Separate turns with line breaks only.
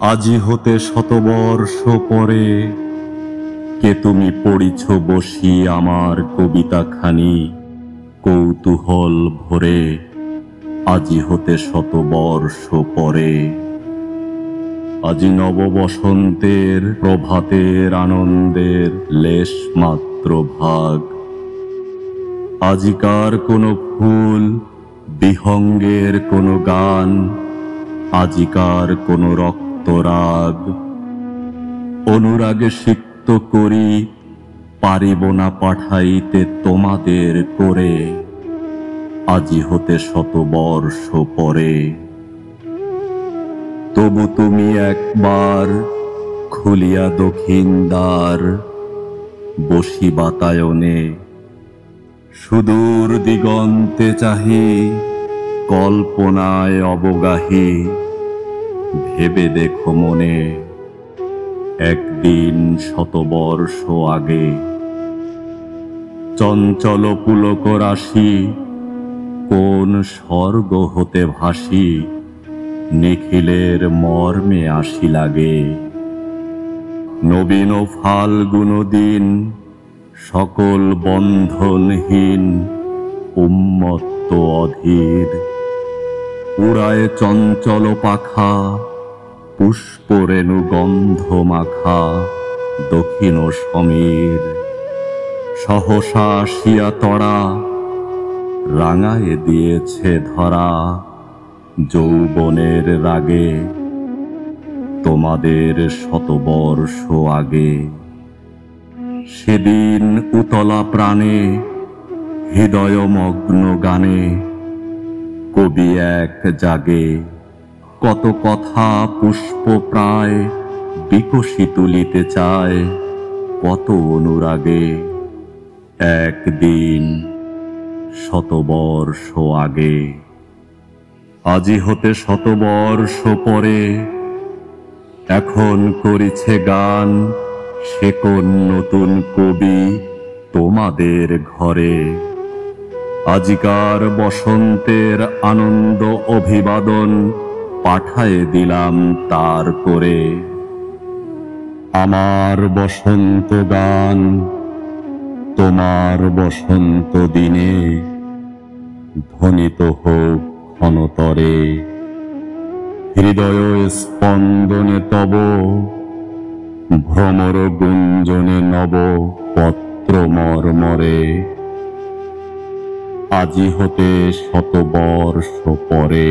আজি হতে শতবর্ষ পরে কে তুমি পড়িছ বসি আমার কবিতাখানি কৌতূহল ভরে। আজি হতে শতবর্ষ পরে আজি নব বসন্তের প্রভাতের আনন্দের লেশ মাত্র ভাগ। আজিকার কোনো ফুল বিহঙ্গের কোনো গান, আজিকার কোনো রক্তরাগ। অনুরাগে সিক্ত করি পারিব না পাঠাইতে তোমাদের করে, আজি হতে শতবর্ষ পরে। তবু তুমি একবার খুলিয়া দক্ষিণ দ্বার, বসি বাতায়নে সুদূর দিগন্তে চাহি, কল্পনায় অবগাহী ভেবে দেখো মনে একদিন শতবর্ষ আগে। চঞ্চল পুলক রাশি কোন স্বর্গ হতে ভাসি, নিখিলের মর্মে আসি লাগে। নবীন ফাল্গুন দিন সকল বন্ধনহীন উন্মত্ত অধীর, উড়ায় চঞ্চল পাখা পুষ্পরেণু গন্ধ মাখা দক্ষিণ সমীর। সহসা আসিয়া তরা রাঙায় দিয়েছে ধরা, যৌবনের রাগে তোমাদের শতবর্ষ আগে। সেদিন উতলা প্রাণে হৃদয়মগ্ন গানে কবি এক জাগে, কত কথা পুষ্প প্রায় বিকশি তুলিতে চায় কত অনুরাগে। একদিন শতবর্ষ আগে আজি হতে শতবর্ষ পরে, এখন করিছে গান সে কোন নতুন কবি তোমাদের ঘরে। আজিকার বসন্তের আনন্দ অভিবাদন পাঠায়ে দিলাম তার করে। আমার বসন্ত গান তোমার বসন্ত দিনে ধ্বনিত হোক ক্ষণতরে। হৃদয় স্পন্দনে তব ভ্রমর গুঞ্জনে নব পত্র মর্মরে, আজি হতে শতবর্ষ পরে।